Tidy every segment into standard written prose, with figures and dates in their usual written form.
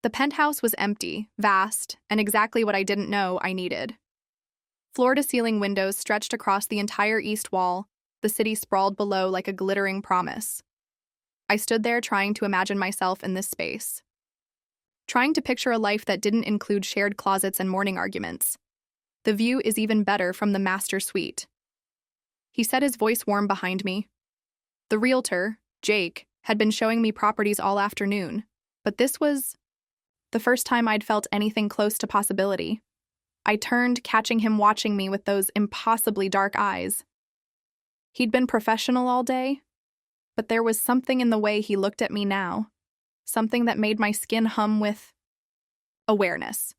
The penthouse was empty, vast, and exactly what I didn't know I needed. Floor-to-ceiling windows stretched across the entire east wall, the city sprawled below like a glittering promise. I stood there trying to imagine myself in this space. Trying to picture a life that didn't include shared closets and morning arguments. The view is even better from the master suite. He said, his voice warm behind me. The realtor, Jake, had been showing me properties all afternoon, but this was the first time I'd felt anything close to possibility. I turned, catching him watching me with those impossibly dark eyes. He'd been professional all day, but there was something in the way he looked at me now, something that made my skin hum with awareness.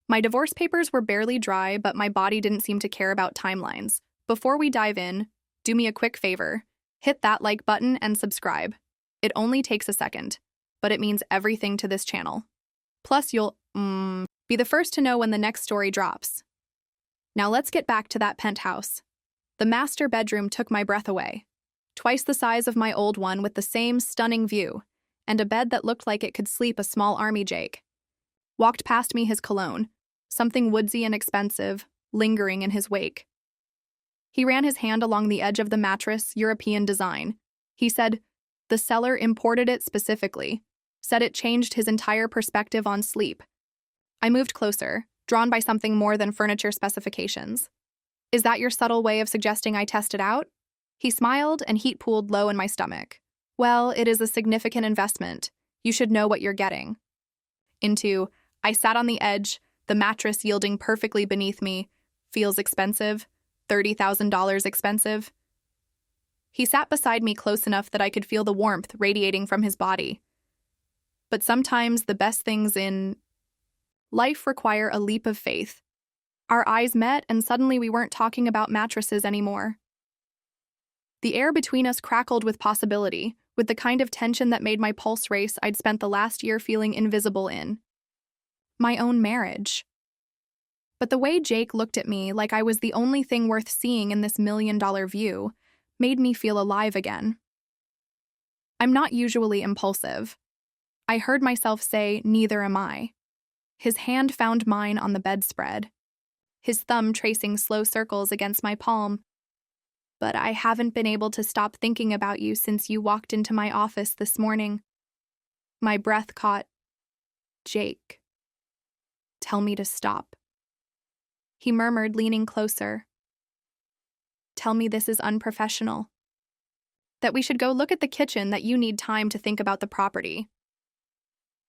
My divorce papers were barely dry, but my body didn't seem to care about timelines. Before we dive in, do me a quick favor. Hit that like button and subscribe. It only takes a second, but it means everything to this channel. Plus, you'll be the first to know when the next story drops. Now let's get back to that penthouse. The master bedroom took my breath away. Twice the size of my old one with the same stunning view, and a bed that looked like it could sleep a small army Jake. Walked past me his cologne, something woodsy and expensive, lingering in his wake. He ran his hand along the edge of the mattress, European design. He said, the seller imported it specifically, said it changed his entire perspective on sleep. I moved closer, drawn by something more than furniture specifications. Is that your subtle way of suggesting I test it out? He smiled and heat pooled low in my stomach. Well, it is a significant investment. You should know what you're getting. I sat on the edge, the mattress yielding perfectly beneath me. Feels expensive. $30,000 expensive. He sat beside me close enough that I could feel the warmth radiating from his body. But sometimes the best things in life require a leap of faith. Our eyes met, and suddenly we weren't talking about mattresses anymore. The air between us crackled with possibility, with the kind of tension that made my pulse race I'd spent the last year feeling invisible in. My own marriage. But the way Jake looked at me like I was the only thing worth seeing in this million-dollar view made me feel alive again. I'm not usually impulsive. I heard myself say, neither am I. His hand found mine on the bedspread, his thumb tracing slow circles against my palm. But I haven't been able to stop thinking about you since you walked into my office this morning. My breath caught. Jake. Tell me to stop. He murmured, leaning closer. Tell me this is unprofessional. That we should go look at the kitchen, that you need time to think about the property.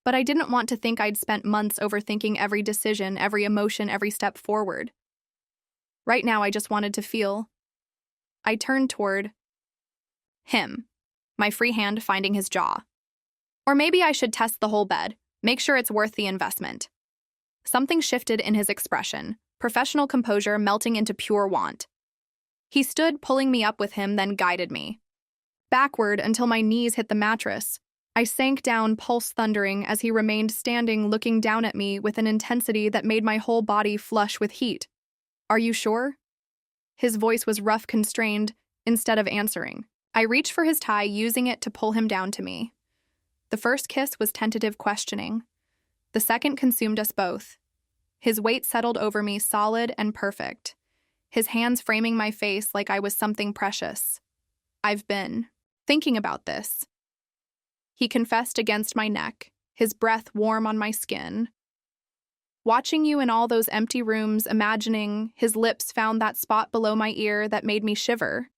But I didn't want to think I'd spent months overthinking every decision, every emotion, every step forward. Right now, I just wanted to feel. I turned toward him, my free hand finding his jaw. Or maybe I should test the whole bed, make sure it's worth the investment. Something shifted in his expression, professional composure melting into pure want. He stood, pulling me up with him, then guided me backward until my knees hit the mattress. I sank down, pulse thundering, as he remained standing, looking down at me with an intensity that made my whole body flush with heat. Are you sure? His voice was rough, constrained, instead of answering. I reached for his tie, using it to pull him down to me. The first kiss was tentative questioning. The second consumed us both. His weight settled over me, solid and perfect. His hands framing my face like I was something precious. I've been thinking about this. He confessed against my neck, his breath warm on my skin. Watching you in all those empty rooms, imagining, his lips found that spot below my ear that made me shiver.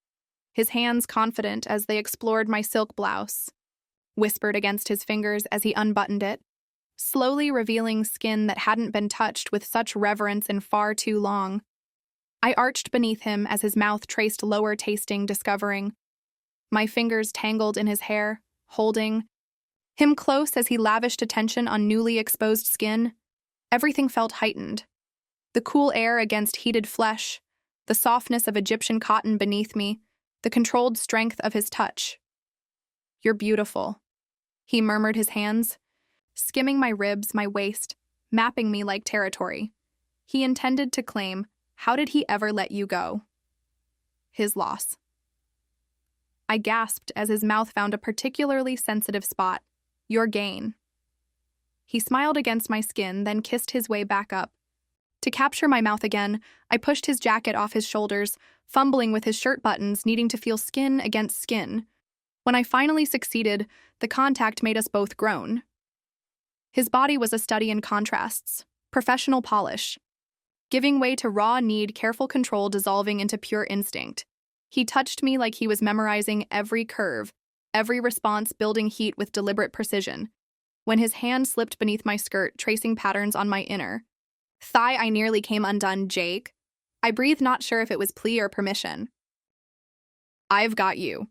His hands confident as they explored my silk blouse, whispered against his fingers as he unbuttoned it, slowly revealing skin that hadn't been touched with such reverence in far too long. I arched beneath him as his mouth traced lower, tasting, discovering. My fingers tangled in his hair, holding him close as he lavished attention on newly exposed skin. Everything felt heightened. The cool air against heated flesh, the softness of Egyptian cotton beneath me, the controlled strength of his touch. You're beautiful, he murmured, his hands skimming my ribs, my waist, mapping me like territory. He intended to claim, how did he ever let you go? His loss. I gasped as his mouth found a particularly sensitive spot. Your gain. He smiled against my skin, then kissed his way back up. To capture my mouth again, I pushed his jacket off his shoulders, fumbling with his shirt buttons, needing to feel skin against skin. When I finally succeeded, the contact made us both groan. His body was a study in contrasts, professional polish, giving way to raw need, careful control dissolving into pure instinct. He touched me like he was memorizing every curve, every response building heat with deliberate precision. When his hand slipped beneath my skirt, tracing patterns on my inner thigh, I nearly came undone. Jake, I breathed, not sure if it was plea or permission. I've got you.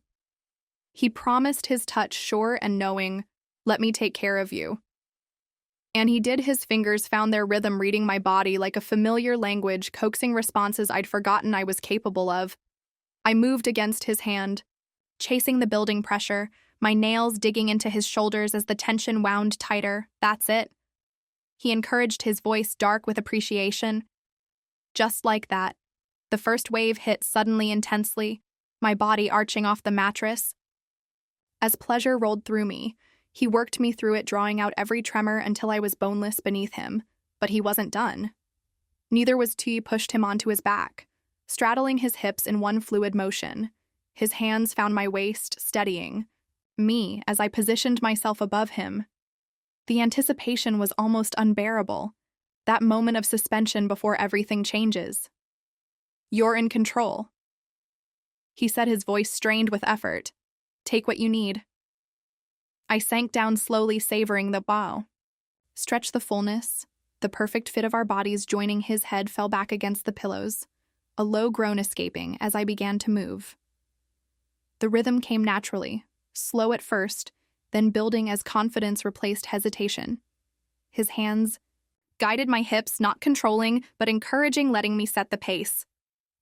He promised, his touch sure and knowing, let me take care of you. And he did. His fingers found their rhythm, reading my body like a familiar language, coaxing responses I'd forgotten I was capable of. I moved against his hand, chasing the building pressure, my nails digging into his shoulders as the tension wound tighter. That's it. He encouraged, his voice dark with appreciation. Just like that, the first wave hit suddenly, intensely, my body arching off the mattress. As pleasure rolled through me, he worked me through it, drawing out every tremor until I was boneless beneath him. But he wasn't done. Neither was T. Pushed him onto his back, straddling his hips in one fluid motion. His hands found my waist, steadying me as I positioned myself above him. The anticipation was almost unbearable, that moment of suspension before everything changes. You're in control, he said, his voice strained with effort. Take what you need. I sank down slowly, savoring the bow. Stretch the fullness, the perfect fit of our bodies joining. His head fell back against the pillows, a low groan escaping as I began to move. The rhythm came naturally, slow at first, then building as confidence replaced hesitation. His hands guided my hips, not controlling, but encouraging, letting me set the pace.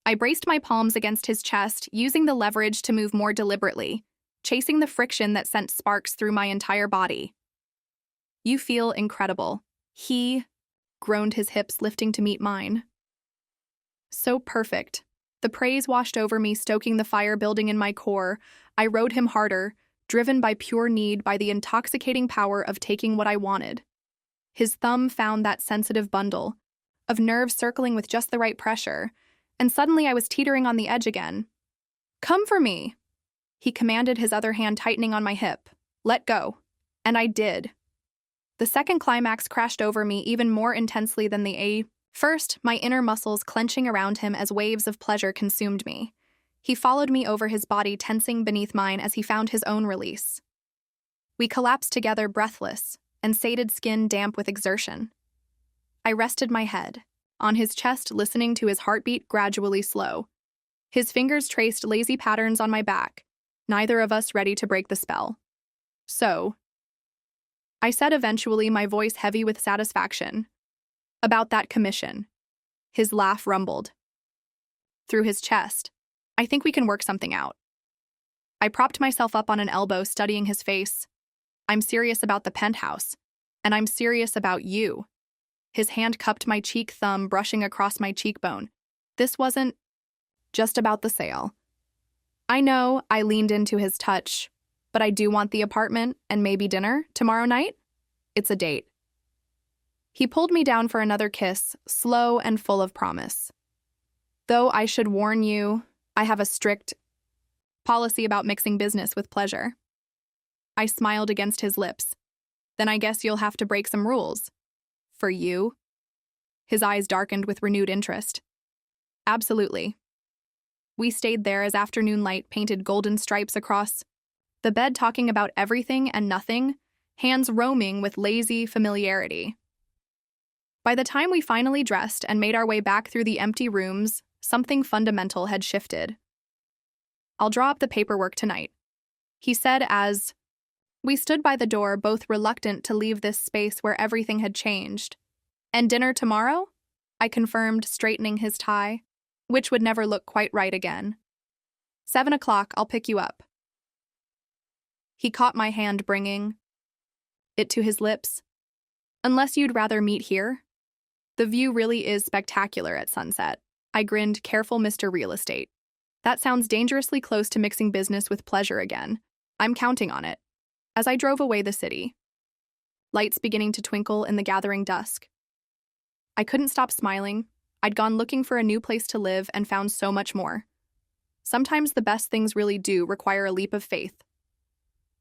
I braced my palms against his chest, using the leverage to move more deliberately, chasing the friction that sent sparks through my entire body. You feel incredible, he groaned, his hips lifting to meet mine. So perfect. The praise washed over me, stoking the fire building in my core. I rode him harder, driven by pure need, by the intoxicating power of taking what I wanted. His thumb found that sensitive bundle of nerves circling with just the right pressure, and suddenly I was teetering on the edge again. Come for me, he commanded, his other hand tightening on my hip. Let go. And I did. The second climax crashed over me even more intensely than the first, my inner muscles clenching around him as waves of pleasure consumed me. He followed me over, his body tensing beneath mine as he found his own release. We collapsed together, breathless, and sated skin damp with exertion. I rested my head on his chest, listening to his heartbeat gradually slow. His fingers traced lazy patterns on my back, neither of us ready to break the spell. So, I said eventually, my voice heavy with satisfaction. About that commission. His laugh rumbled through his chest. I think we can work something out. I propped myself up on an elbow, studying his face. I'm serious about the penthouse, and I'm serious about you. His hand cupped my cheek, thumb brushing across my cheekbone. This wasn't just about the sale. I know, I leaned into his touch, but I do want the apartment and maybe dinner tomorrow night. It's a date. He pulled me down for another kiss, slow and full of promise. Though I should warn you, I have a strict policy about mixing business with pleasure. I smiled against his lips. Then I guess you'll have to break some rules. For you? His eyes darkened with renewed interest. Absolutely. We stayed there as afternoon light painted golden stripes across the bed, talking about everything and nothing, hands roaming with lazy familiarity. By the time we finally dressed and made our way back through the empty rooms, something fundamental had shifted. I'll draw up the paperwork tonight, he said as we stood by the door, both reluctant to leave this space where everything had changed. And dinner tomorrow? I confirmed, straightening his tie, which would never look quite right again. 7 o'clock, I'll pick you up. He caught my hand, bringing it to his lips. Unless you'd rather meet here? The view really is spectacular at sunset. I grinned, careful Mr. Real Estate. That sounds dangerously close to mixing business with pleasure again. I'm counting on it. As I drove away the city, lights beginning to twinkle in the gathering dusk. I couldn't stop smiling. I'd gone looking for a new place to live and found so much more. Sometimes the best things really do require a leap of faith.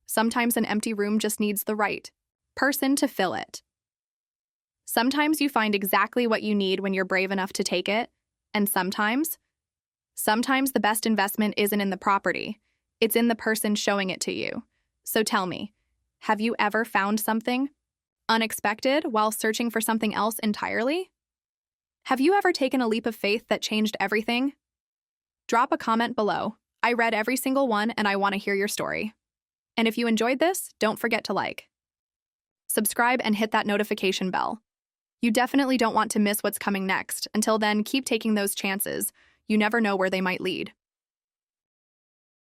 Sometimes an empty room just needs the right person to fill it. Sometimes you find exactly what you need when you're brave enough to take it, and sometimes the best investment isn't in the property. It's in the person showing it to you. So tell me, have you ever found something unexpected while searching for something else entirely? Have you ever taken a leap of faith that changed everything? Drop a comment below. I read every single one and I want to hear your story. And if you enjoyed this, don't forget to like, subscribe, and hit that notification bell. You definitely don't want to miss what's coming next. Until then, keep taking those chances. You never know where they might lead.